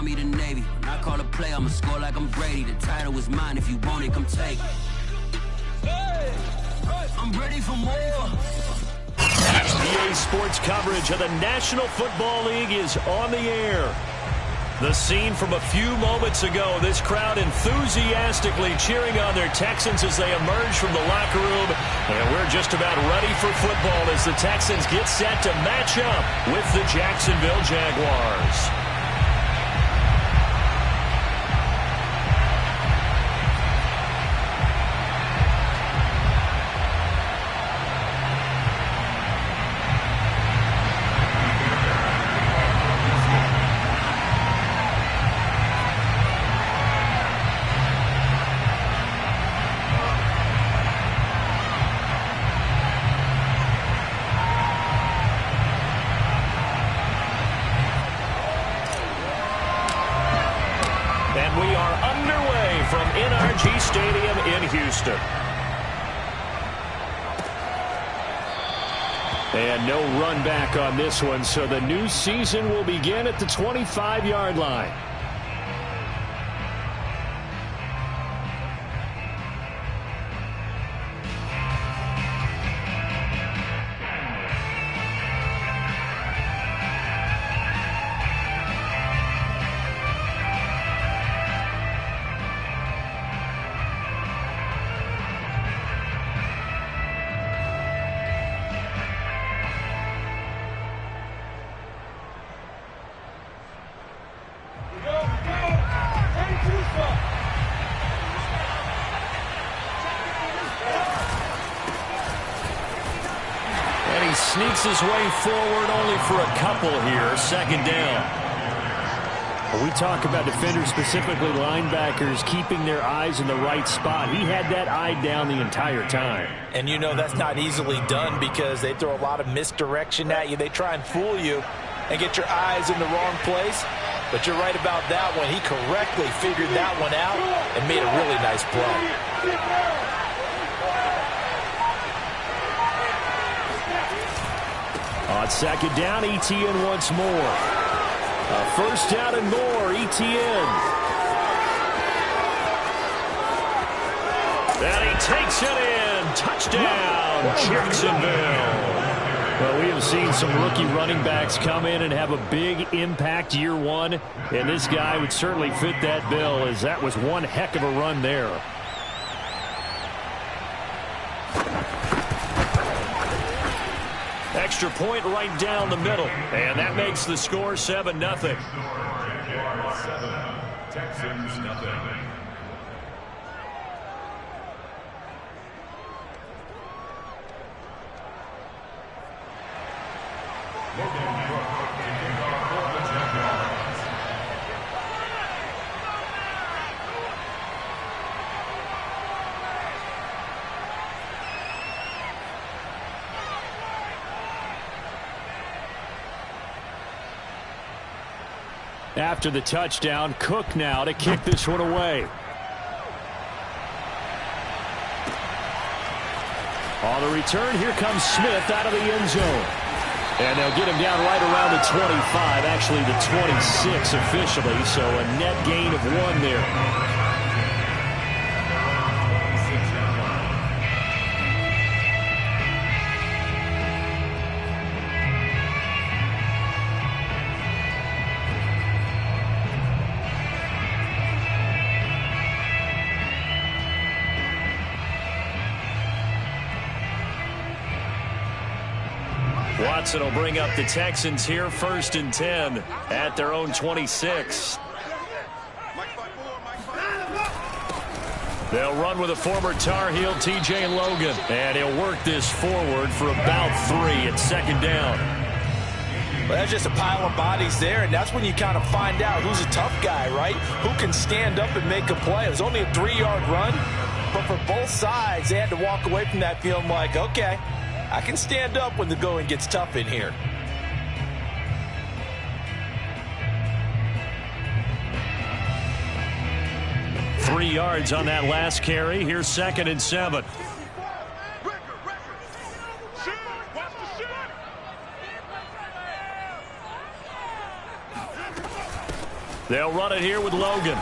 Army to Navy. When I call a play, I'ma score like I'm Brady. The title is mine. If you want it, come take it. I'm ready for more. EA Sports coverage of the National Football League is on the air. The scene from a few moments ago, this crowd enthusiastically cheering on their Texans as they emerge from the locker room. And we're just about ready for football as the Texans get set to match up with the Jacksonville Jaguars. Stadium in Houston. And no run back on this one, so the new season will begin at the 25-yard line. Sneaks his way forward only for a couple here. Second down. When we talk about defenders, specifically linebackers, keeping their eyes in the right spot. He had that eye down the entire time. And you know that's not easily done because they throw a lot of misdirection at you. They try and fool you and get your eyes in the wrong place. But you're right about that one. He correctly figured that one out and made a really nice play. On second down, Etienne once more. A first down and more, Etienne. And he takes it in. Touchdown, Jacksonville. Well, we have seen some rookie running backs come in and have a big impact year one. And this guy would certainly fit that bill, as that was one heck of a run there. Extra point right down the middle. And that makes the score 7-0. Texans nothing. After the touchdown, Cook now to kick this one away. On the return, here comes Smith out of the end zone. And they'll get him down right around the 25, actually the 26 officially, so a net gain of 1 there. Watson will bring up the Texans here, 1st and 10 at their own 26. They'll run with a former Tar Heel, T.J. Logan, and he'll work this forward for about 3 at 2nd down. Well, that's just a pile of bodies there, and that's when you kind of find out who's a tough guy, right? Who can stand up and make a play. It was only a 3-yard run, but for both sides, they had to walk away from that feeling like, okay, I can stand up when the going gets tough in here. Three yards on that last carry. Here's 2nd and 7. They'll run it here with Logan.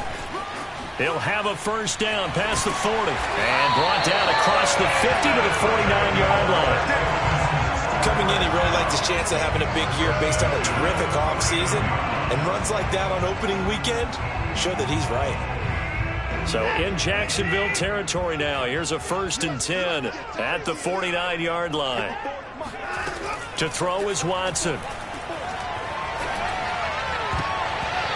He'll have a first down past the 40. And brought down across the 50 to the 49-yard line. Coming in, he really liked his chance of having a big year based on a terrific offseason. And runs like that on opening weekend show that he's right. So in Jacksonville territory now. Here's a 1st and 10 at the 49-yard line. To throw is Watson.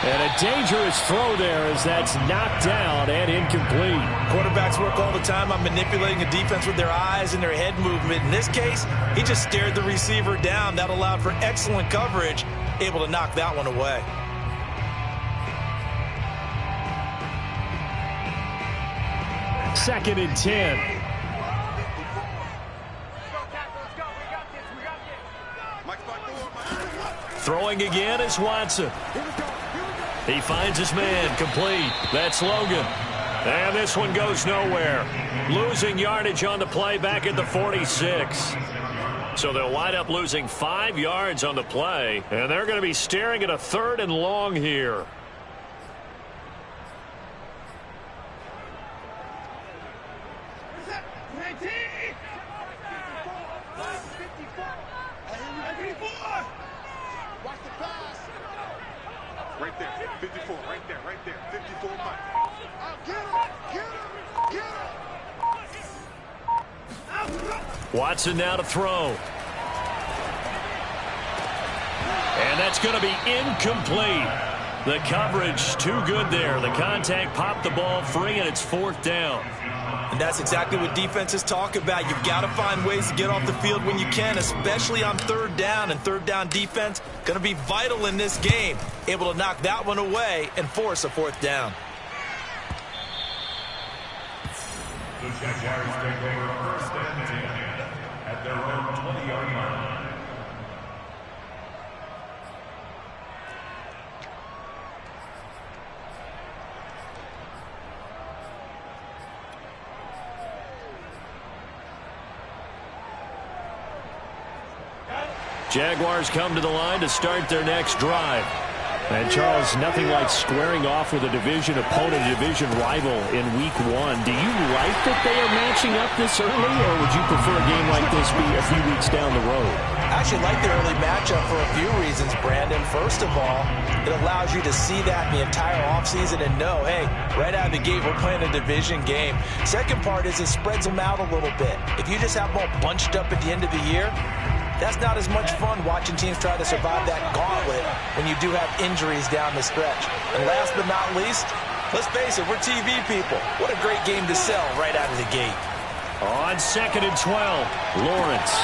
And a dangerous throw there as that's knocked down and incomplete. Quarterbacks work all the time on manipulating a defense with their eyes and their head movement. In this case, he just stared the receiver down. That allowed for excellent coverage, able to knock that one away. Second and 10. Throwing again is Watson. He finds his man, complete. That's Logan. And this one goes nowhere. Losing yardage on the play back at the 46. So they'll wind up losing 5 yards on the play. And they're going to be staring at a 3rd and long here. Right there, 54, right there, 54. Watson now to throw. And that's going to be incomplete. The coverage too good there. The contact popped the ball free, and it's 4th down. And that's exactly what defenses talk about. You've got to find ways to get off the field when you can, especially on 3rd down. And 3rd down defense going to be vital in this game. Able to knock that one away and force a 4th down. The Jaguars take over 1st and 10 at their own 20-yard line. Jaguars come to the line to start their next drive. And, Charles, nothing like squaring off with a division opponent, a division rival in Week 1. Do you like that they are matching up this early, or would you prefer a game like this be a few weeks down the road? I actually like the early matchup for a few reasons, Brandon. First of all, it allows you to see that in the entire offseason and know, hey, right out of the gate, we're playing a division game. Second part is it spreads them out a little bit. If you just have them all bunched up at the end of the year, that's not as much fun watching teams try to survive that gauntlet when you do have injuries down the stretch. And last but not least, let's face it, we're TV people. What a great game to sell right out of the gate. On 2nd and 12, Lawrence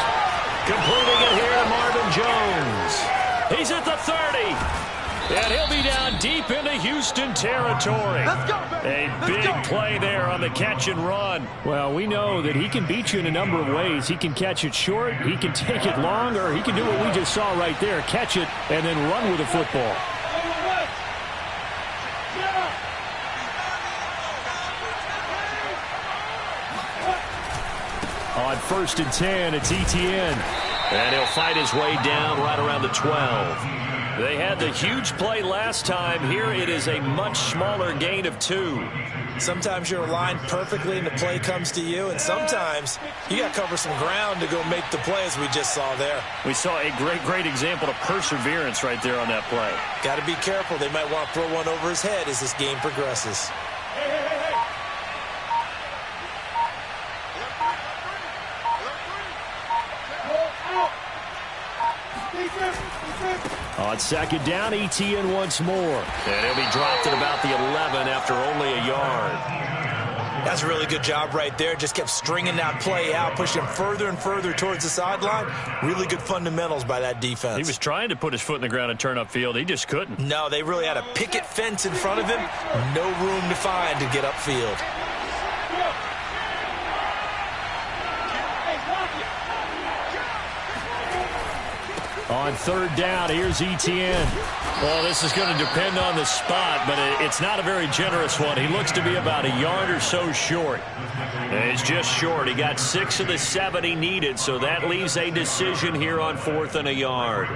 completing it here to Marvin Jones. He's at the 30. And he'll be down deep into Houston territory. A big play there on the catch and run. Well, we know that he can beat you in a number of ways. He can catch it short, he can take it long, or he can do what we just saw right there, catch it and then run with the football. On 1st and 10, it's Etienne. And he'll fight his way down right around the 12. They had the huge play last time. Here it is a much smaller gain of 2. Sometimes you're aligned perfectly and the play comes to you, and sometimes you got to cover some ground to go make the play, as we just saw there. We saw a great example of perseverance right there on that play. Got to be careful. They might want to throw one over his head as this game progresses. On 2nd down, Etienne once more. And he'll be dropped at about the 11 after only a yard. That's a really good job right there. Just kept stringing that play out, pushing further and further towards the sideline. Really good fundamentals by that defense. He was trying to put his foot in the ground and turn upfield. He just couldn't. No, they really had a picket fence in front of him. No room to find to get upfield. On 3rd down, here's Etienne. Well, this is going to depend on the spot, but it's not a very generous one. He looks to be about a yard or so short. And he's just short. He got 6 of the 7 he needed, so that leaves a decision here on 4th and a yard.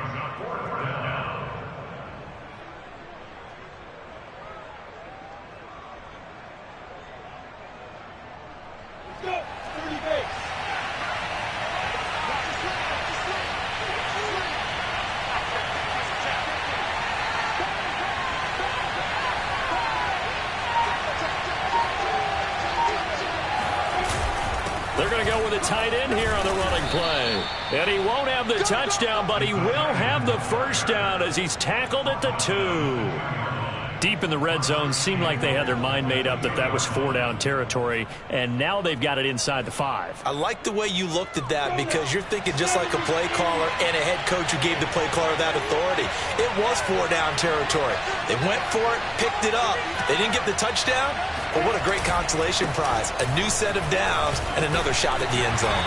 They're going to go with a tight end here on the running play. And he won't have the touchdown, but he will have the first down as he's tackled at the 2. Deep in the red zone, seemed like they had their mind made up that was 4-down territory, and now they've got it inside the 5. I like the way you looked at that because you're thinking just like a play caller and a head coach who gave the play caller that authority. It was 4-down territory. They went for it, picked it up. They didn't get the touchdown, but what a great consolation prize. A new set of downs and another shot at the end zone.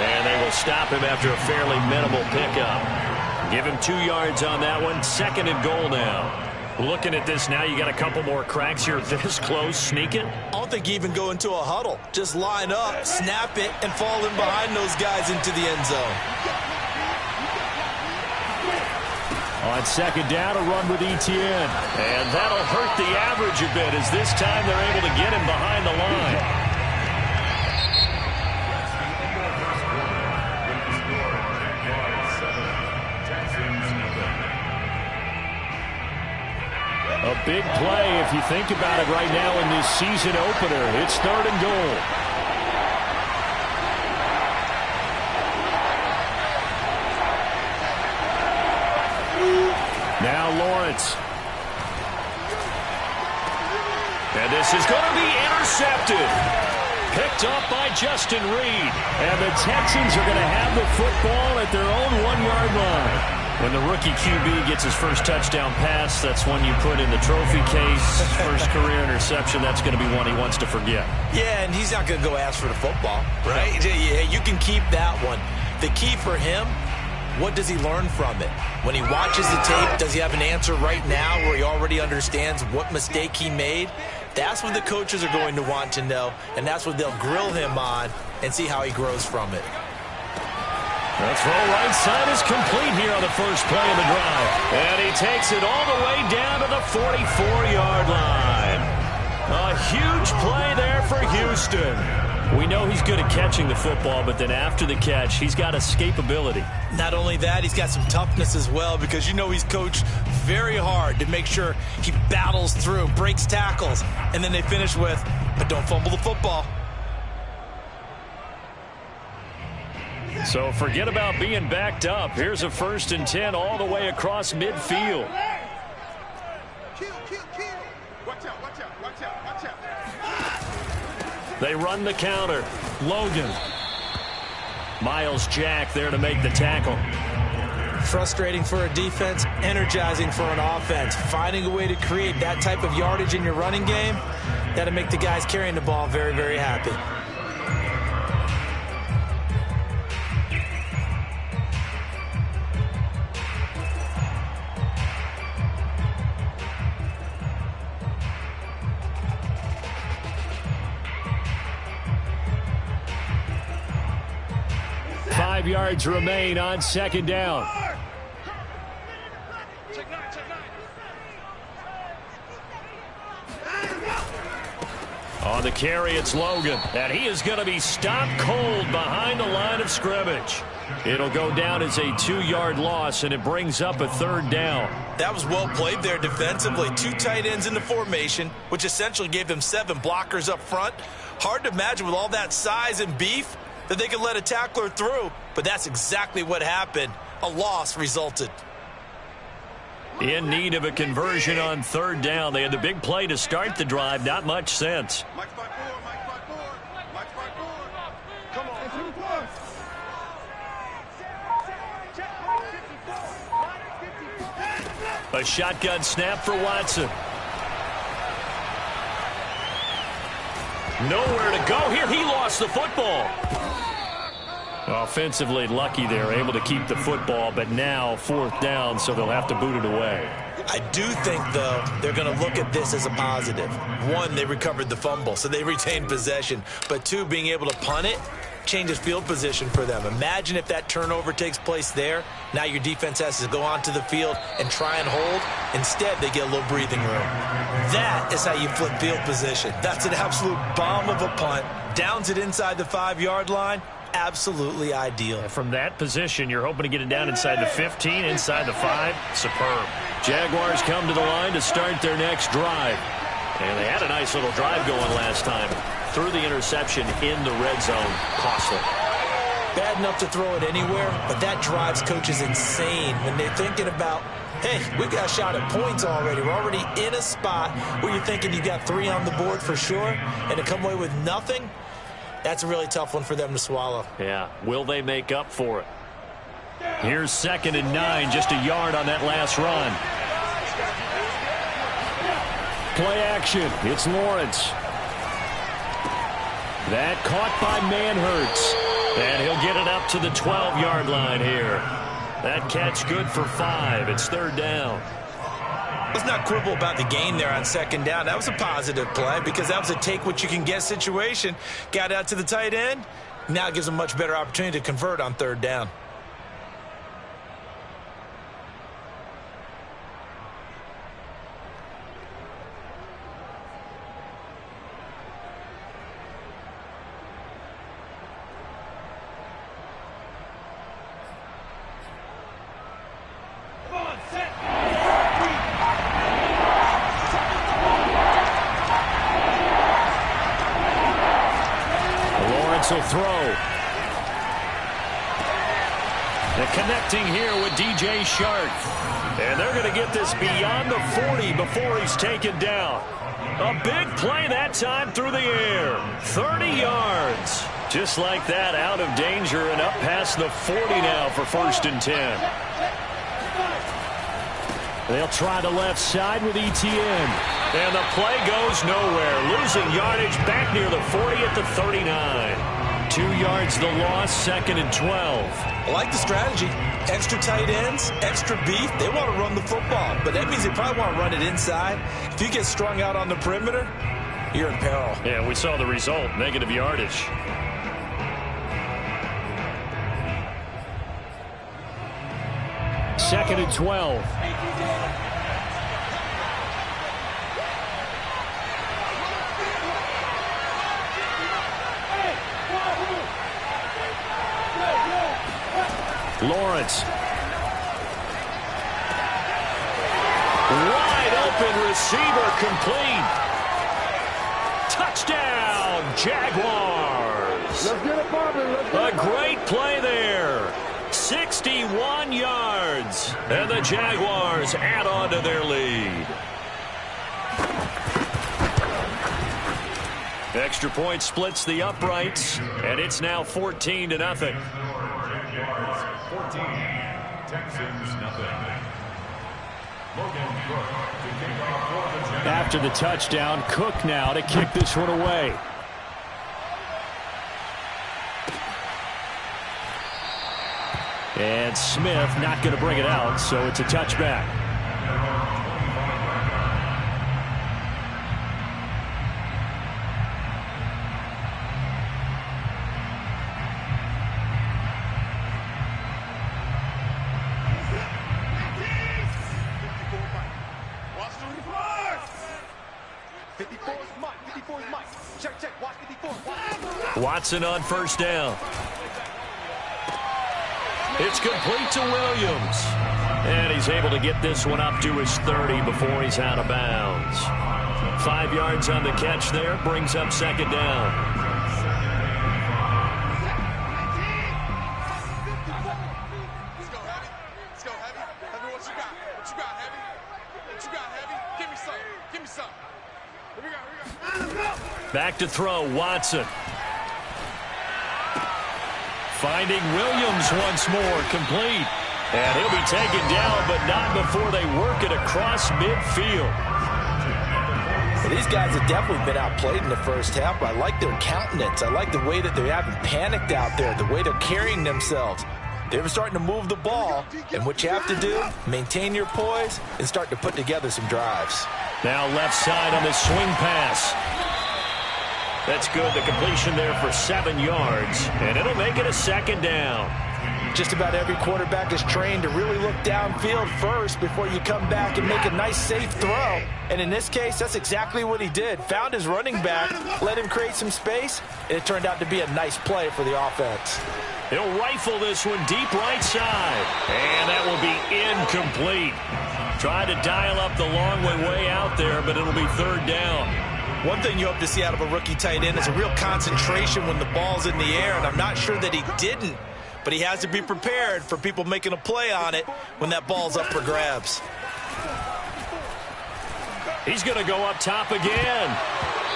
And they will stop him after a fairly minimal pickup. Give him 2 yards on that one. 2nd and goal now. Looking at this now, you got a couple more cracks here this close. Sneak it. I don't think you even go into a huddle. Just line up, snap it, and fall in behind those guys into the end zone. On 2nd down, a run with Etienne. And that'll hurt the average a bit as this time they're able to get him behind the line. A big play if you think about it right now in this season opener. It's 3rd and goal. Now Lawrence. And this is going to be intercepted. Picked up by Justin Reed. And the Texans are going to have the football at their own 1-yard line. When the rookie QB gets his first touchdown pass, that's one you put in the trophy case. First career interception, that's going to be one he wants to forget. Yeah, and he's not going to go ask for the football, right? Yeah, you can keep that one. The key for him, what does he learn from it? When he watches the tape, does he have an answer right now where he already understands what mistake he made? That's what the coaches are going to want to know, and that's what they'll grill him on and see how he grows from it. The throw right side is complete here on the first play of the drive. And he takes it all the way down to the 44-yard line. A huge play there for Houston. We know he's good at catching the football, but then after the catch, he's got escapability. Not only that, he's got some toughness as well because you know he's coached very hard to make sure he battles through, breaks tackles, and then they finish with, but don't fumble the football. So forget about being backed up. Here's a 1st and 10 all the way across midfield. They run the counter. Logan. Miles Jack there to make the tackle. Frustrating for a defense, energizing for an offense. Finding a way to create that type of yardage in your running game, that'll make the guys carrying the ball very, very happy. Yards remain on 2nd down. On the carry, it's Logan. And he is going to be stopped cold behind the line of scrimmage. It'll go down as a 2-yard loss, and it brings up a 3rd down. That was well played there defensively. 2 tight ends in the formation, which essentially gave them 7 blockers up front. Hard to imagine with all that size and beef that they could let a tackler through, but that's exactly what happened. A loss resulted. In need of a conversion on 3rd down. They had the big play to start the drive. Not much sense. A shotgun snap for Watson. Nowhere to go here. He lost the football. Offensively lucky there, able to keep the football, but now 4th down, so they'll have to boot it away. I do think, though, they're going to look at this as a positive. 1, they recovered the fumble, so they retained possession. But 2, being able to punt it changes field position for them. Imagine if that turnover takes place there. Now your defense has to go onto the field and try and hold. Instead, they get a little breathing room. That is how you flip field position. That's an absolute bomb of a punt. Downs it inside the 5-yard line. Absolutely ideal. From that position, you're hoping to get it down inside the 15, inside the 5. Superb. Jaguars come to the line to start their next drive. And they had a nice little drive going last time. Threw the interception in the red zone. Costly. Bad enough to throw it anywhere, but that drives coaches insane when they're thinking about, hey, we got a shot at points already. We're already in a spot where you're thinking you got 3 on the board for sure, and to come away with nothing, that's a really tough one for them to swallow. Yeah, will they make up for it? Here's 2nd and 9, just a yard on that last run. Play action, it's Lawrence. That caught by Manhertz. And he'll get it up to the 12-yard line here. That catch good for 5. It's 3rd down. Let's not quibble about the gain there on 2nd down. That was a positive play because that was a take-what-you-can-get situation. Got out to the tight end. Now it gives them a much better opportunity to convert on 3rd down. Will throw. The connecting here with DJ Shark. And they're going to get this beyond the 40 before he's taken down. A big play that time through the air. 30 yards. Just like that, out of danger and up past the 40 now for 1st and 10. They'll try the left side with Etienne. And the play goes nowhere. Losing yardage back near the 40 at the 39. 2 yards the loss, 2nd and 12. I like the strategy. Extra tight ends, extra beef. They want to run the football, but that means they probably want to run it inside. If you get strung out on the perimeter, you're in peril. Yeah, we saw the result, negative yardage. Second and 12. Lawrence. Wide open receiver complete. Touchdown, Jaguars. Let's get it, Bobby. A great play there. 61 yards. And the Jaguars add on to their lead. Extra point splits the uprights, and it's now 14-0. 14, Texans nothing. Logan Cook to kick off for the Jaguars. After the touchdown, Cook now to kick this one away. And Smith not going to bring it out, so it's a touchback. Watson on 1st down. It's complete to Williams. And he's able to get this one up to his 30 before he's out of bounds. 5 yards on the catch there, brings up 2nd down. Let's go, Heavy. Let's go, Heavy. Heavy, what you got? What you got, Heavy? What you got, Heavy? Give me some. Give me some. Here we go. Back to throw, Watson. Finding Williams once more, complete. And he'll be taken down, but not before they work it across midfield. Well, these guys have definitely been outplayed in the first half, but I like their countenance. I like the way that they haven't panicked out there, the way they're carrying themselves. They're starting to move the ball, and what you have to do, maintain your poise and start to put together some drives. Now left side on this swing pass. That's good. The completion there for 7 yards, and it'll make it a 2nd down. Just about every quarterback is trained to really look downfield first before you come back and make a nice, safe throw. And in this case, that's exactly what he did. Found his running back, let him create some space, and it turned out to be a nice play for the offense. He'll rifle this one deep right side, and that will be incomplete. Tried to dial up the long way out there, but it'll be third down. One thing you hope to see out of a rookie tight end is a real concentration when the ball's in the air, and I'm not sure that he didn't, but he has to be prepared for people making a play on it when that ball's up for grabs. He's going to go up top again.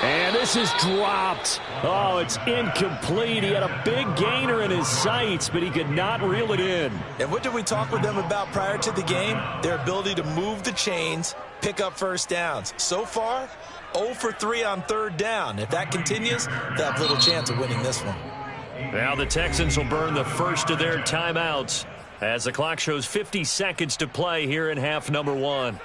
And this is dropped. Oh, it's incomplete. He had a big gainer in his sights, but he could not reel it in. And what did we talk with them about prior to the game? Their ability to move the chains, pick up first downs. So far, 0 for 3 on third down. If that continues, they have little chance of winning this one. Now the Texans will burn the first of their timeouts as the clock shows 50 seconds to play here in half number 1.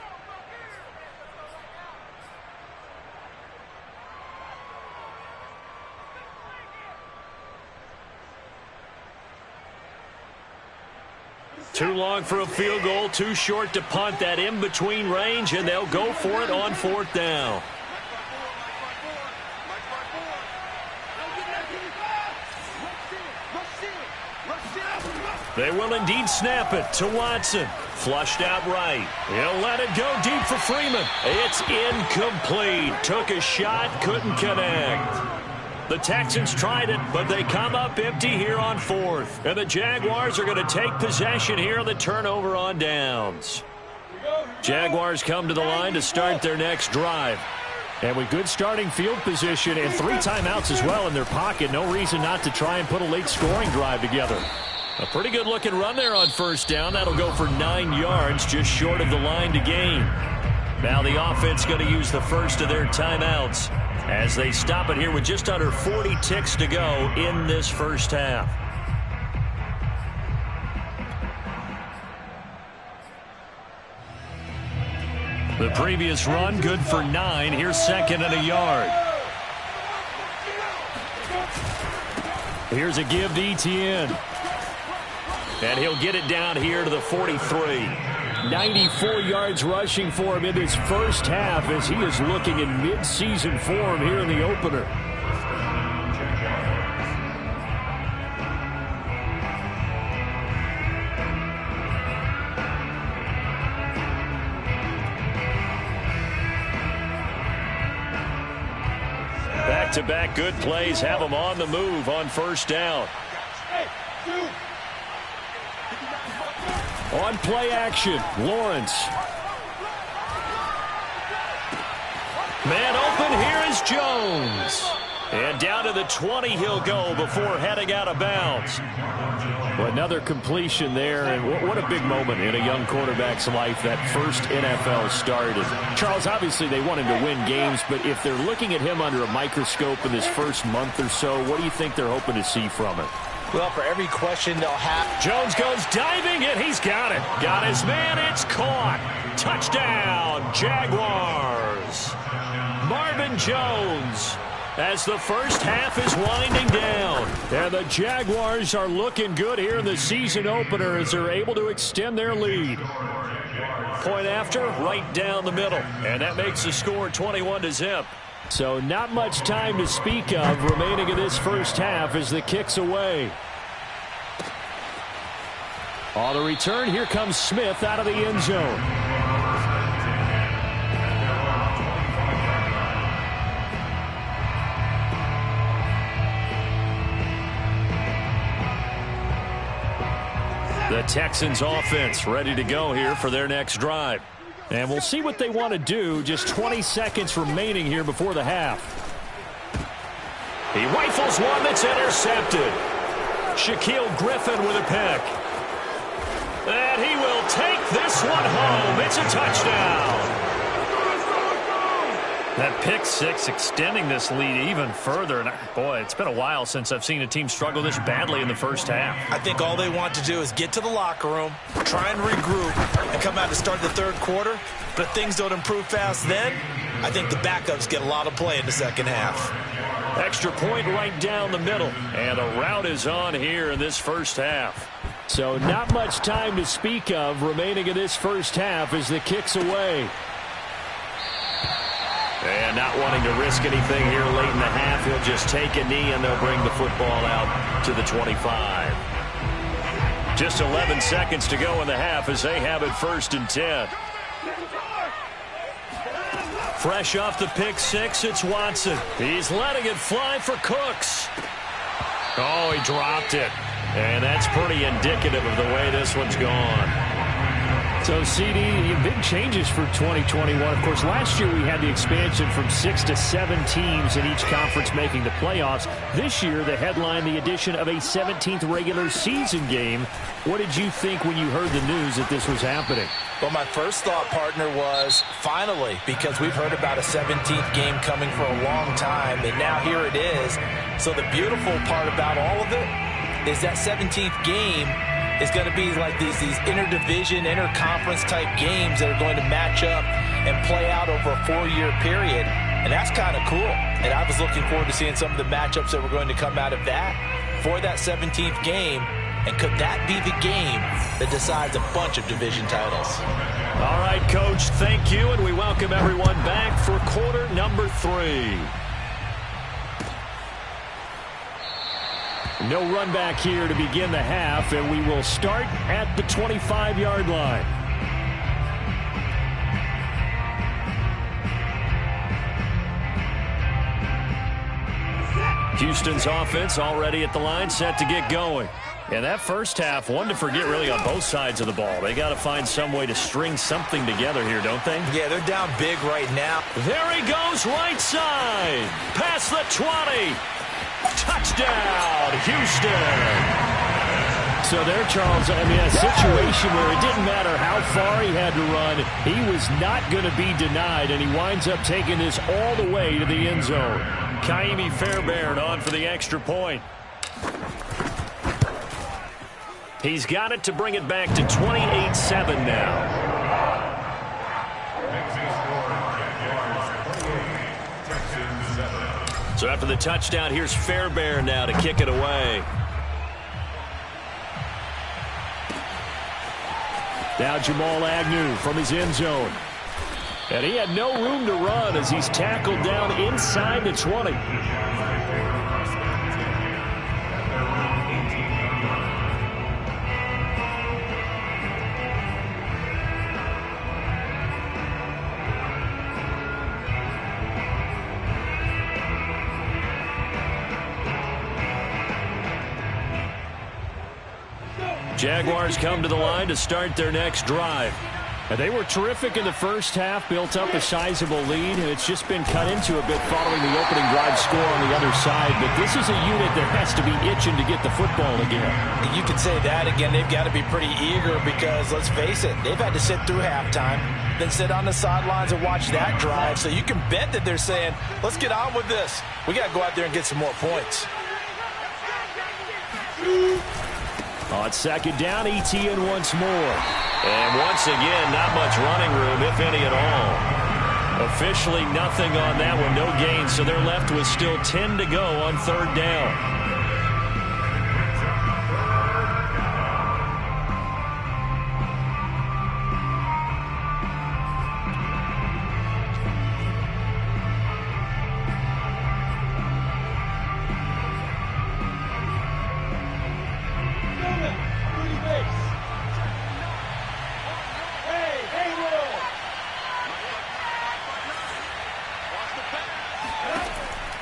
Too long for a field goal, too short to punt. That in-between range, and they'll go for it on fourth down. They will indeed snap it to Watson. Flushed out right. He'll let it go deep for Freeman. It's incomplete. Took a shot, couldn't connect. The Texans tried it, but they come up empty here on fourth. And the Jaguars are going to take possession here on the turnover on downs. Jaguars come to the line to start their next drive. And with good starting field position and 3 timeouts as well in their pocket, no reason not to try and put a late scoring drive together. A pretty good looking run there on first down. That'll go for 9 yards, just short of the line to gain. Now the offense going to use the first of their timeouts as they stop it here with just under 40 ticks to go in this first half. The previous run good for 9. Here's second and a yard. Here's a give to Etienne. And he'll get it down here to the 43. 94 yards rushing for him in his first half as he is looking in mid-season form here in the opener. Back-to-back good plays have him on the move on first down. On play action, Lawrence. Man open, here is Jones. And down to the 20 he'll go before heading out of bounds. Well, another completion there, and what a big moment in a young quarterback's life, that first NFL start. And Charles, obviously they want him to win games, but if they're looking at him under a microscope in this first month or so, what do you think they're hoping to see from it? Well, for every question they'll have. Jones goes diving, and he's got it. Got his man. It's caught. Touchdown, Jaguars. Marvin Jones as the first half is winding down. And the Jaguars are looking good here in the season opener as they're able to extend their lead. Point after, right down the middle. And that makes the score 21-0. So not much time to speak of remaining in this first half as the kick's away. On the return, here comes Smith out of the end zone. The Texans offense ready to go here for their next drive. And we'll see what they want to do. Just 20 seconds remaining here before the half. He rifles one that's intercepted. Shaquille Griffin with a pick. And he will take this one home. It's a touchdown. That pick six extending this lead even further. And boy, it's been a while since I've seen a team struggle this badly in the first half. I think all they want to do is get to the locker room, try and regroup, and come out to start the third quarter. But if things don't improve fast then, I think the backups get a lot of play in the second half. Extra point right down the middle. And the route is on here in this first half. So not much time to speak of remaining in this first half as the kick's away. And not wanting to risk anything here late in the half, he'll just take a knee and they'll bring the football out to the 25. Just 11 seconds to go in the half as they have it 1st and 10. Fresh off the pick six, it's Watson. He's letting it fly for Cooks. Oh, he dropped it. And that's pretty indicative of the way this one's gone. So, CD, big changes for 2021. Of course, last year we had the expansion from 6 to 7 teams in each conference making the playoffs. This year, the headline, the addition of a 17th regular season game. What did you think when you heard the news that this was happening? Well, my first thought, partner, was finally, because we've heard about a 17th game coming for a long time, and now here it is. So the beautiful part about all of it is that 17th game is going to be like these interdivision, interconference type games that are going to match up and play out over a 4-year period. And that's kind of cool. And I was looking forward to seeing some of the matchups that were going to come out of that for that 17th game. And could that be the game that decides a bunch of division titles? All right, Coach, thank you. And we welcome everyone back for quarter number 3. No run back here to begin the half, and we will start at the 25-yard line. Houston's offense already at the line, set to get going. And that first half, one to forget really on both sides of the ball. They got to find some way to string something together here, don't they? Yeah, they're down big right now. There he goes, right side. Past the 20. Touchdown, Houston. So there, Charles, I mean, a situation where it didn't matter how far he had to run, he was not going to be denied, and he winds up taking this all the way to the end zone. Kaimi Fairbairn on for the extra point. He's got it to bring it back to 28-7 now. So after the touchdown, here's Fairbairn now to kick it away. Now Jamal Agnew from his end zone. And he had no room to run as he's tackled down inside the 20. Jaguars come to the line to start their next drive. And they were terrific in the first half, built up a sizable lead, and it's just been cut into a bit following the opening drive score on the other side. But this is a unit that has to be itching to get the football again. You could say that again. They've got to be pretty eager because, let's face it, they've had to sit through halftime, then sit on the sidelines and watch that drive. So you can bet that they're saying, let's get on with this. We got to go out there and get some more points. On second down, Etienne once more. And once again, not much running room, if any at all. Officially nothing on that one, no gain, so they're left with still 10 to go on third down.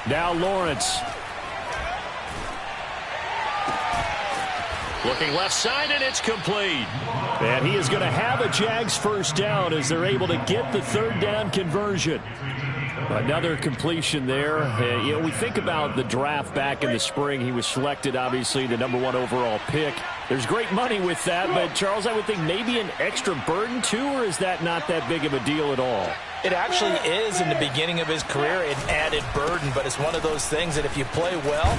Now Lawrence. Looking left side, and it's complete. And he is going to have a Jags first down as they're able to get the third down conversion. Another completion there. We think about the draft back in the spring. He was selected, obviously, the #1 overall pick. There's great money with that, but, Charles, I would think maybe an extra burden, too, or is that not that big of a deal at all? It actually is in the beginning of his career an added burden, but it's one of those things that if you play well,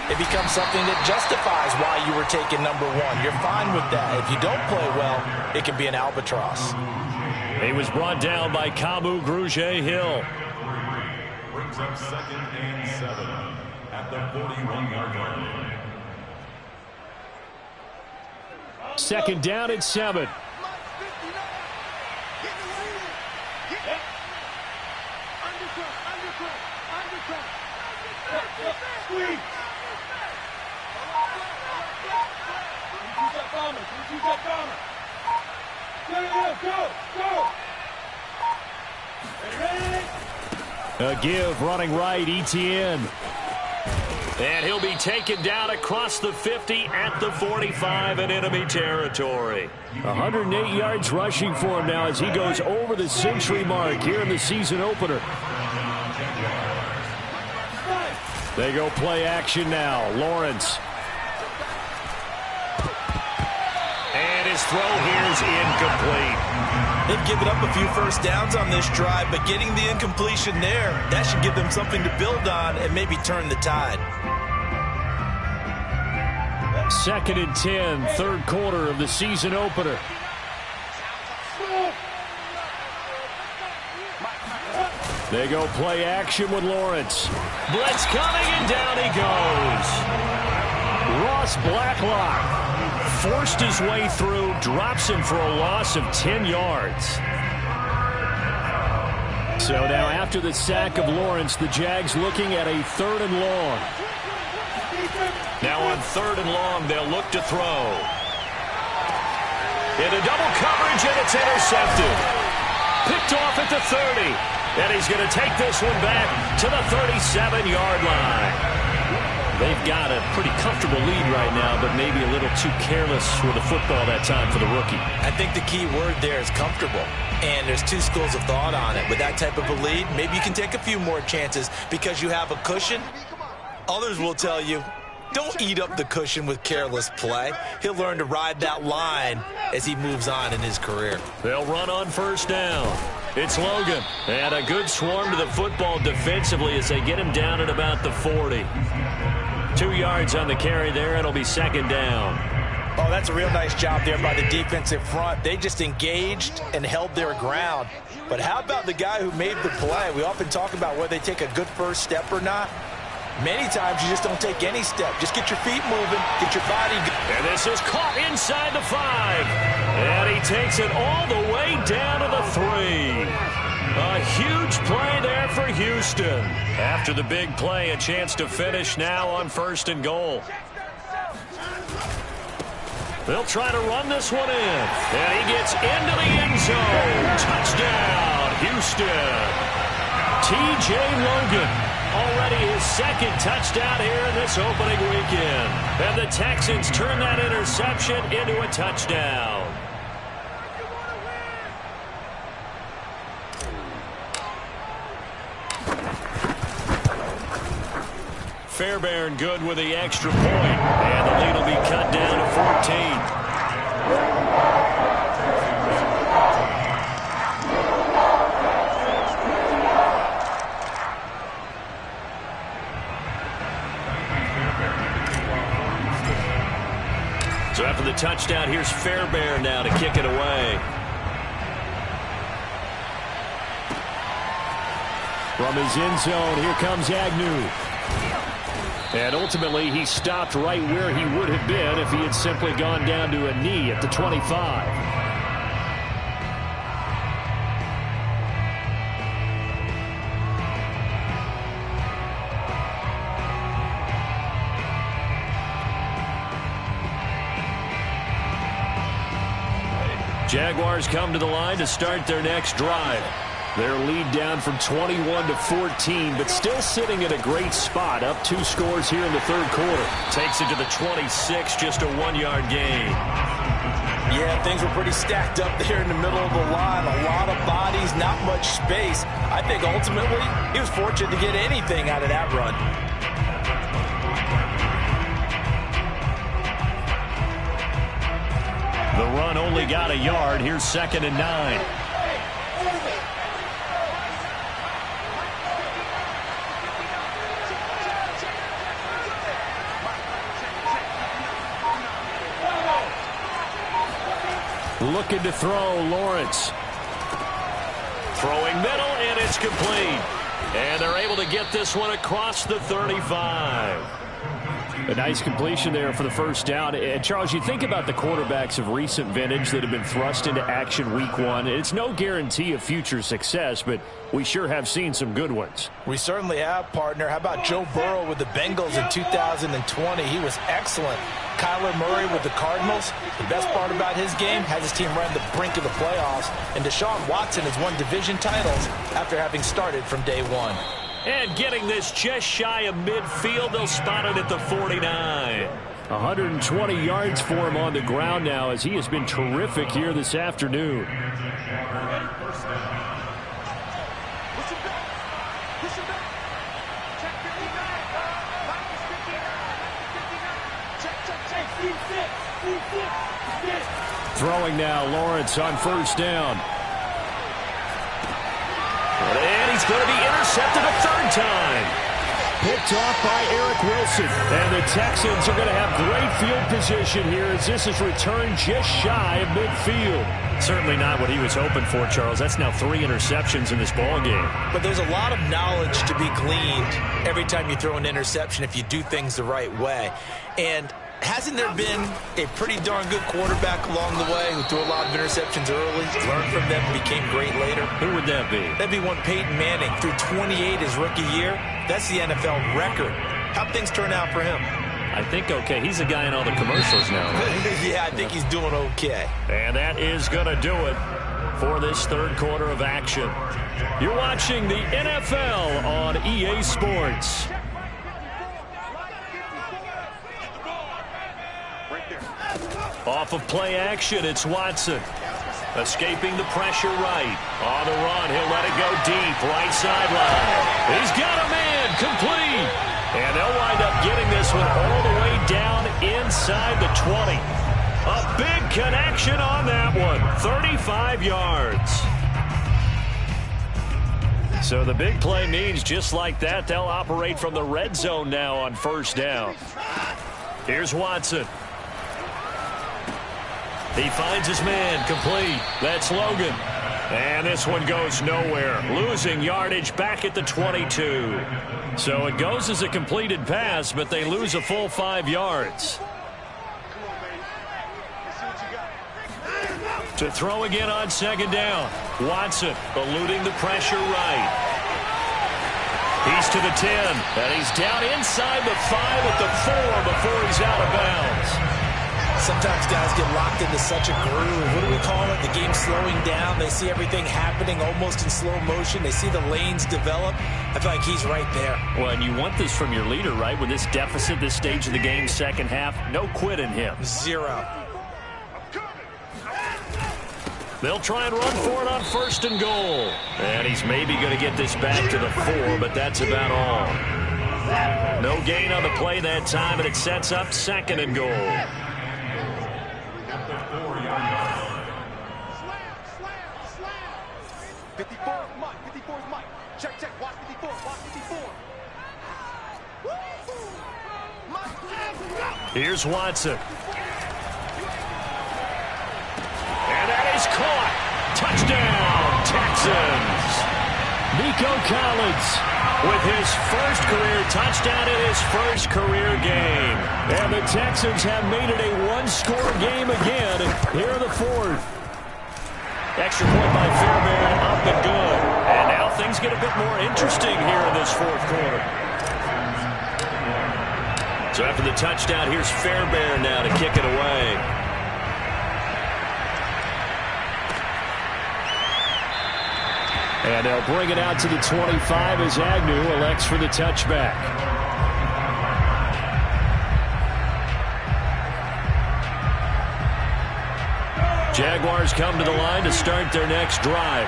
it becomes something that justifies why you were taken #1. You're fine with that. If you don't play well, it can be an albatross. He was brought down by Kamu Grugier-Hill. Brings up 2nd and 7 at the 41-yard line. Second down and 7. A give running right, Etienne. And he'll be taken down across the 50 at the 45 in enemy territory. 108 yards rushing for him now as he goes over the century mark here in the season opener. They go play action now. Lawrence. And his throw here is incomplete. They've given up a few first downs on this drive, but getting the incompletion there, that should give them something to build on and maybe turn the tide. 2nd and 10, third quarter of the season opener. They go play action with Lawrence. Blitz coming, and down he goes. Ross Blacklock forced his way through, drops him for a loss of 10 yards. So now after the sack of Lawrence, the Jags looking at a 3rd and long. Now on 3rd and long, they'll look to throw. Into double coverage, and it's intercepted. Picked off at the 30. And he's going to take this one back to the 37-yard line. They've got a pretty comfortable lead right now, but maybe a little too careless with the football that time for the rookie. I think the key word there is comfortable. And there's two schools of thought on it. With that type of a lead, maybe you can take a few more chances because you have a cushion. Others will tell you, don't eat up the cushion with careless play. He'll learn to ride that line as he moves on in his career. They'll run on first down. It's Logan. And a good swarm to the football defensively as they get him down at about the 40. 2 yards on the carry there. It'll be 2nd down. Oh, that's a real nice job there by the defensive front. They just engaged and held their ground. But how about the guy who made the play? We often talk about whether they take a good first step or not. Many times you just don't take any step. Just get your feet moving, get your body going. And this is caught inside the 5. And he takes it all the way down to the 3. A huge play there for Houston. After the big play, a chance to finish now on 1st and goal. They'll try to run this one in. And he gets into the end zone. Touchdown, Houston. T.J. Logan. Already his 2nd touchdown here in this opening weekend. And the Texans turn that interception into a touchdown. Fairbairn good with the extra point. And the lead will be cut down to 14. So after the touchdown, here's Fairbairn now to kick it away. From his end zone, here comes Agnew. And ultimately, he stopped right where he would have been if he had simply gone down to a knee at the 25. Jaguars come to the line to start their next drive. Their lead down from 21 to 14, but still sitting at a great spot. Up 2 scores here in the 3rd quarter. Takes it to the 26, just a 1-yard gain. Yeah, things were pretty stacked up there in the middle of the line. A lot of bodies, not much space. I think ultimately he was fortunate to get anything out of that run. The run only got a yard. Here's 2nd and 9. Looking to throw, Lawrence. Throwing middle, and it's complete. And they're able to get this one across the 35. A nice completion there for the first down. And Charles, you think about the quarterbacks of recent vintage that have been thrust into action week one. It's no guarantee of future success, but we sure have seen some good ones. We certainly have, partner. How about Joe Burrow with the Bengals in 2020? He was excellent. Kyler Murray with the Cardinals. The best part about his game, has his team right on the brink of the playoffs. And Deshaun Watson has won division titles after having started from day one. And getting this just shy of midfield, they'll spot it at the 49. 120 yards for him on the ground now, as he has been terrific here this afternoon. Throwing now, Lawrence on first down. And he's going to be intercepted a third time. Picked off by Eric Wilson. And the Texans are going to have great field position here as this is returned just shy of midfield. Certainly not what he was hoping for, Charles. That's now 3 interceptions in this ball game. But there's a lot of knowledge to be gleaned every time you throw an interception if you do things the right way. And hasn't there been a pretty darn good quarterback along the way who threw a lot of interceptions early, learned from them, and became great later? Who would that be? That'd be one Peyton Manning. Threw 28 his rookie year. That's the NFL record. How'd things turn out for him? I think okay. He's a guy in all the commercials now. Yeah, I think he's doing okay. And that is going to do it for this third quarter of action. You're watching the NFL on EA Sports. Off of play action, it's Watson. Escaping the pressure right. On the run, he'll let it go deep. Right sideline. He's got a man. Complete. And they'll wind up getting this one all the way down inside the 20. A big connection on that one. 35 yards. So the big play means just like that, they'll operate from the red zone now on first down. Here's Watson. He finds his man, complete. That's Logan. And this one goes nowhere. Losing yardage back at the 22. So it goes as a completed pass, but they lose a full 5 yards. To throw again on second down. Watson eluding the pressure right. He's to the 10. And he's down inside the 5 at the 4 before he's out of bounds. Sometimes guys get locked into such a groove. What do we call it? The game's slowing down. They see everything happening almost in slow motion. They see the lanes develop. I feel like he's right there. Well, and you want this from your leader, right? With this deficit, this stage of the game, second half, no quit in him. 0. They'll try and run for it on first and goal. And he's maybe going to get this back to the 4, but that's about all. No gain on the play that time, and it sets up second and goal. Here's Watson. And that is caught. Touchdown, Texans. Nico Collins with his first career touchdown in his first career game. And the Texans have made it a one-score game again here in the fourth. Extra point by Fairbairn, up and good. And now things get a bit more interesting here in this fourth quarter. So after the touchdown, here's Fairbairn now to kick it away. And they'll bring it out to the 25 as Agnew elects for the touchback. Jaguars come to the line to start their next drive.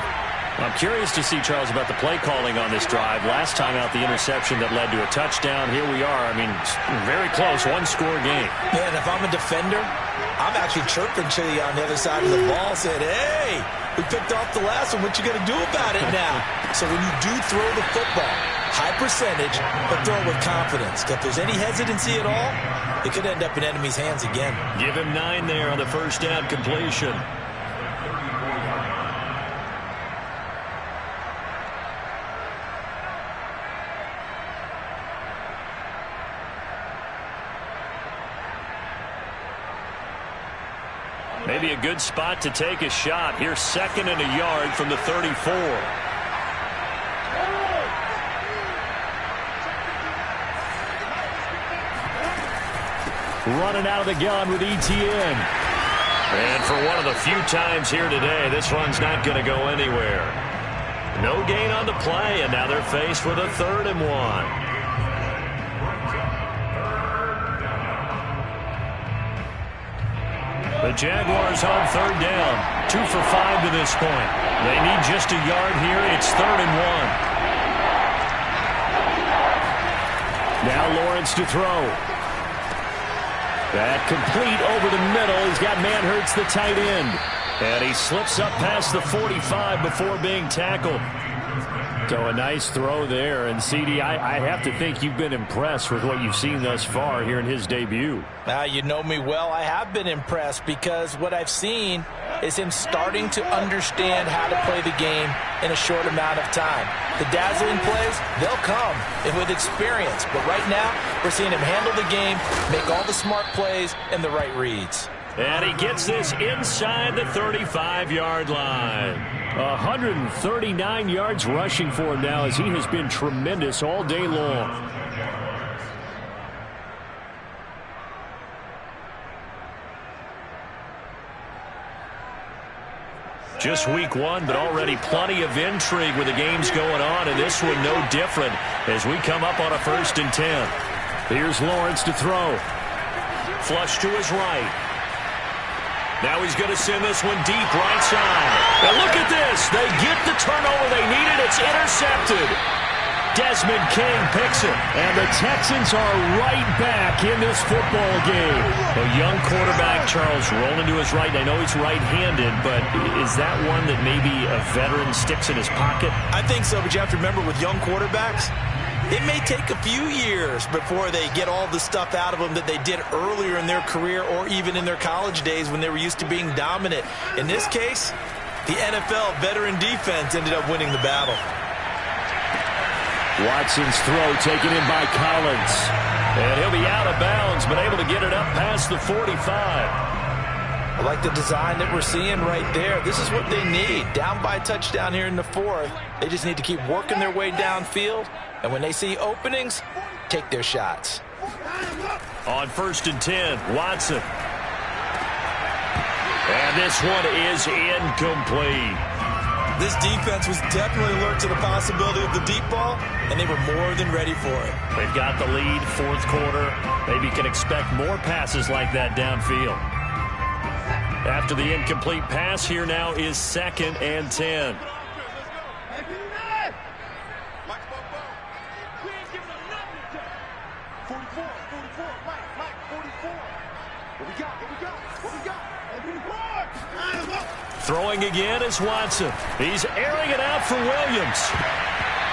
I'm curious to see, Charles, about the play calling on this drive. Last time out, the interception that led to a touchdown. Here we are. I mean, very close, one-score game. Yeah, and if I'm a defender, I'm actually chirping to you on the other side of the ball, saying, hey, we picked off the last one. What you going to do about it now? So when you do throw the football, high percentage, but throw it with confidence. If there's any hesitancy at all, it could end up in enemy's hands again. Give him 9 there on the first down completion. Maybe a good spot to take a shot. Here's 2nd and a yard from the 34. Running out of the gun with Etienne. And for one of the few times here today, this run's not going to go anywhere. No gain on the play, and now they're faced with a 3rd and 1. The Jaguars on 3rd down. 2 for 5 to this point. They need just a yard here. It's 3rd and 1. Now Lawrence to throw. That complete over the middle. He's got Manhurts, the tight end. And he slips up past the 45 before being tackled. So a nice throw there. And, CD, I have to think you've been impressed with what you've seen thus far here in his debut. You know me well. I have been impressed because what I've seen is him starting to understand how to play the game in a short amount of time. The dazzling plays, they'll come and with experience. But right now, we're seeing him handle the game, make all the smart plays, and the right reads. And he gets this inside the 35-yard line. 139 yards rushing for him now as he has been tremendous all day long. Just week 1, but already plenty of intrigue with the games going on, and this one no different as we come up on a 1st and 10. Here's Lawrence to throw. Flush to his right. Now he's going to send this one deep right side. And look at this. They get the turnover they needed. It's intercepted. Desmond King picks it. And the Texans are right back in this football game. A young quarterback, Charles, rolling to his right. I know he's right-handed, but is that one that maybe a veteran sticks in his pocket? I think so, but you have to remember with young quarterbacks, it may take a few years before they get all the stuff out of them that they did earlier in their career or even in their college days when they were used to being dominant. In this case, the NFL veteran defense ended up winning the battle. Watson's throw taken in by Collins. And he'll be out of bounds, but able to get it up past the 45. I like the design that we're seeing right there. This is what they need. Down by a touchdown here in the 4th. They just need to keep working their way downfield. And when they see openings, take their shots. On 1st and 10, Watson. And this one is incomplete. This defense was definitely alert to the possibility of the deep ball, and they were more than ready for it. They've got the lead, 4th quarter. Maybe can expect more passes like that downfield. After the incomplete pass, here now is 2nd and 10. Throwing again is Watson. He's airing it out for Williams.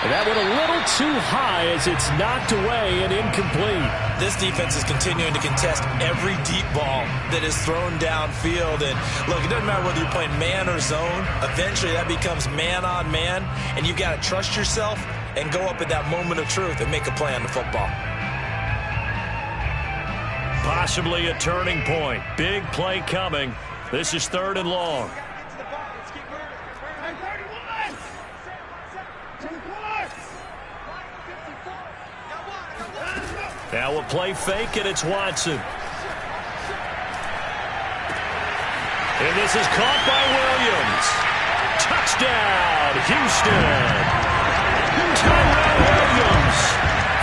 And that one a little too high as it's knocked away and incomplete. This defense is continuing to contest every deep ball that is thrown downfield. And look, it doesn't matter whether you're playing man or zone. Eventually that becomes man on man. And you've got to trust yourself and go up at that moment of truth and make a play on the football. Possibly a turning point. Big play coming. This is 3rd and long. Now a play fake, and it's Watson. And this is caught by Williams. Touchdown, Houston. Tyrell Williams,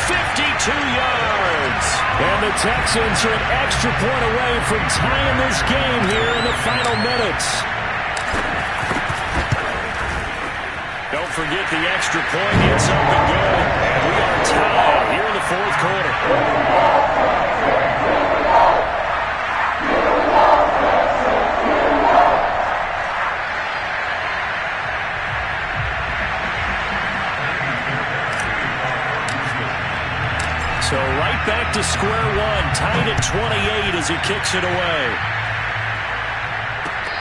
52 yards. And the Texans are an extra point away from tying this game here in the final minutes. Don't forget the extra point gets up and good. And we are tied here in the 4th quarter. So right back to square one, tied at 28 as he kicks it away.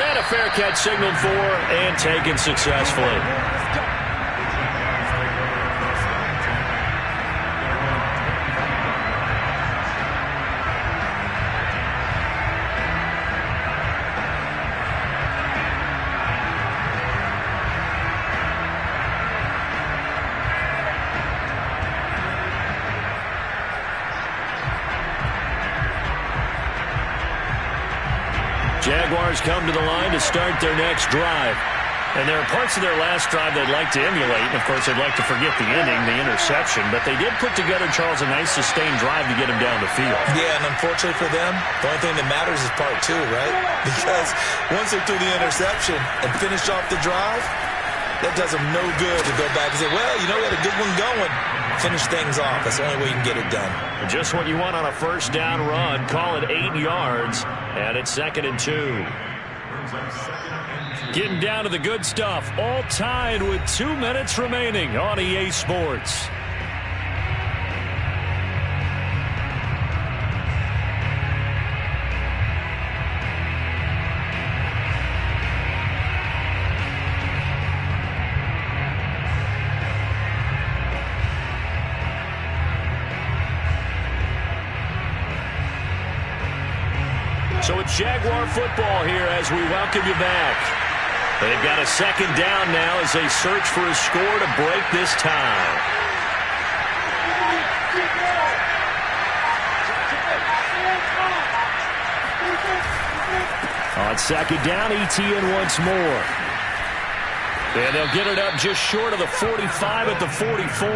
And a fair catch signaled for and taken successfully. Jaguars come to the line to start their next drive. And there are parts of their last drive they'd like to emulate. And, of course, they'd like to forget the ending, the interception. But they did put together, Charles, a nice sustained drive to get them down the field. Yeah, and unfortunately for them, the only thing that matters is part two, right? Because once they threw the interception and finished off the drive, that does them no good to go back and say, well, you know, we had a good one going. Finish things off. That's the only way you can get it done. Just what you want on a first down run. Call it 8 yards, and it's 2nd and 2. Getting down to the good stuff. All tied with 2 minutes remaining on EA Sports. So it's Jaguar football here as we welcome you back. They've got a 2nd down now as they search for a score to break this tie. On 2nd down, ETN once more. And they'll get it up just short of the 45 at the 44.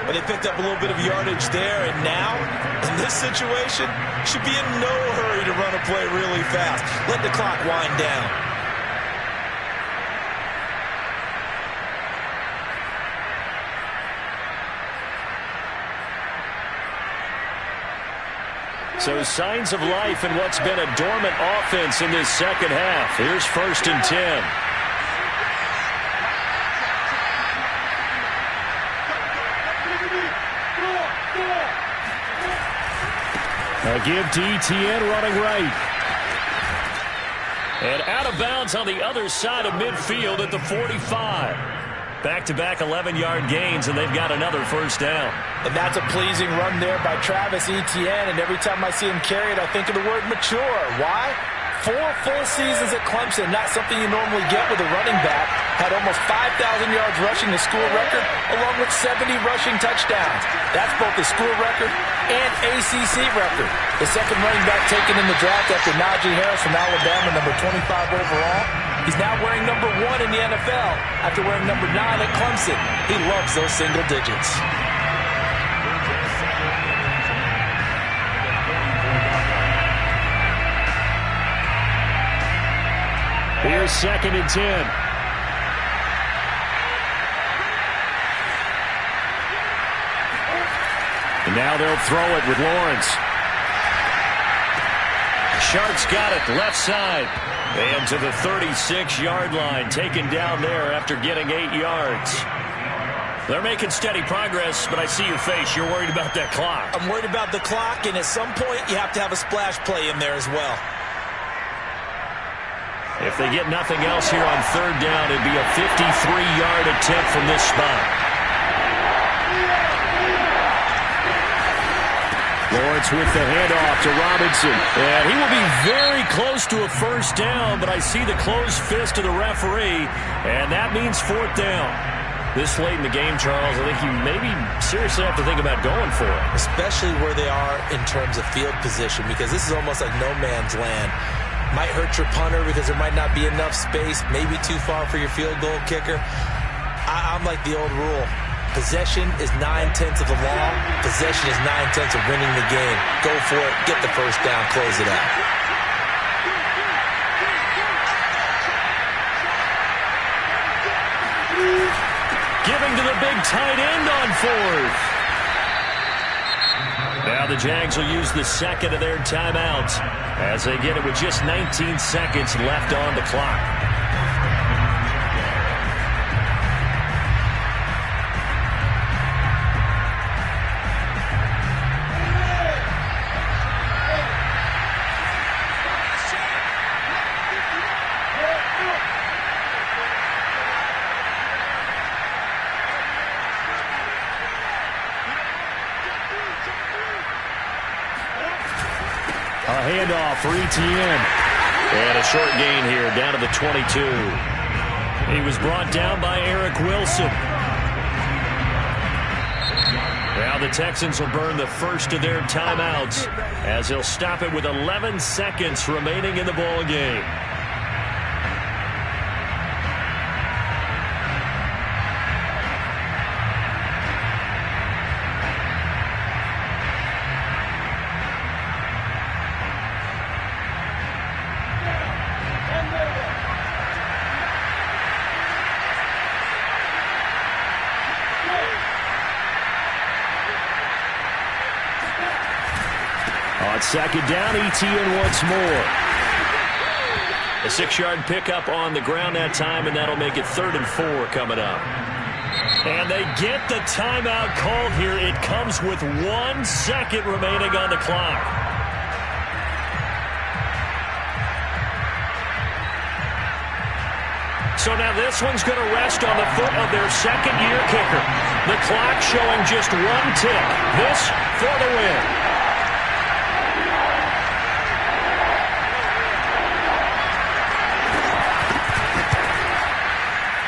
But they picked up a little bit of yardage there, and now, in this situation, should be in no hurry to run a play really fast. Let the clock wind down. So signs of life in what's been a dormant offense in this second half. Here's 1st and 10. A give to ETN running right. And out of bounds on the other side of midfield at the 45. Back-to-back 11-yard gains, and they've got another first down. And that's a pleasing run there by Travis Etienne, and every time I see him carry it, I think of the word mature. Why? 4 full seasons at Clemson, not something you normally get with a running back. Had almost 5,000 yards rushing, the school record, along with 70 rushing touchdowns. That's both the school record and ACC record. The second running back taken in the draft after Najee Harris from Alabama, number 25 overall. He's now wearing number 1 in the NFL after wearing number 9 at Clemson. He loves those single digits. Here's 2nd and 10. And now they'll throw it with Lawrence. Shark's got it, left side. And to the 36-yard line, taken down there after getting 8 yards. They're making steady progress, but I see your face. You're worried about that clock. I'm worried about the clock, and at some point, you have to have a splash play in there as well. If they get nothing else here on 3rd down, it'd be a 53-yard attempt from this spot. Lawrence with the handoff to Robinson. And he will be very close to a first down, but I see the closed fist of the referee, and that means 4th down. This late in the game, Charles, I think you maybe seriously have to think about going for it. Especially where they are in terms of field position, because this is almost like no man's land. Might hurt your punter because there might not be enough space, maybe too far for your field goal kicker. I'm like the old rule. Possession is 9/10 of the law. Possession is 9/10 of winning the game. Go for it. Get the first down. Close it out. Giving to the big tight end on 4th. Now the Jags will use the 2nd of their timeouts as they get it with just 19 seconds left on the clock. A handoff for Etienne. And a short gain here down to the 22. He was brought down by Eric Wilson. Now the Texans will burn the first of their timeouts as they'll stop it with 11 seconds remaining in the ball game. On second down, ETN once more. A 6-yard pickup on the ground that time, and that'll make it 3rd and 4 coming up. And they get the timeout called here. It comes with 1 second remaining on the clock. So now this one's going to rest on the foot of their second-year kicker. The clock showing just 1 tick. This for the win.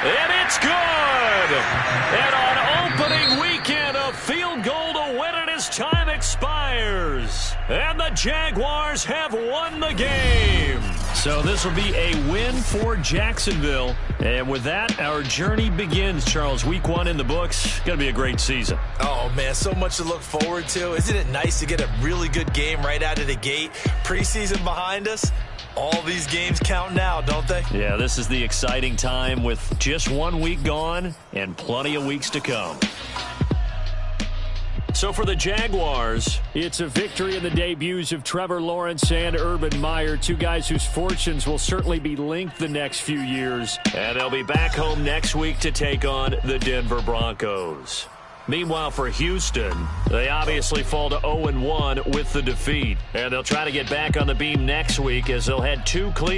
And it's good! And on opening weekend, a field goal to win it as time expires. And the Jaguars have won the game. So this will be a win for Jacksonville. And with that, our journey begins, Charles. Week 1 in the books. Going to be a great season. Oh, man, so much to look forward to. Isn't it nice to get a really good game right out of the gate? Preseason behind us. All these games count now, don't they? Yeah, this is the exciting time with just 1 week gone and plenty of weeks to come. So for the Jaguars, it's a victory in the debuts of Trevor Lawrence and Urban Meyer, 2 guys whose fortunes will certainly be linked the next few years. And they'll be back home next week to take on the Denver Broncos. Meanwhile, for Houston, they obviously fall to 0-1 with the defeat. And they'll try to get back on the beam next week as they'll head to Cleveland.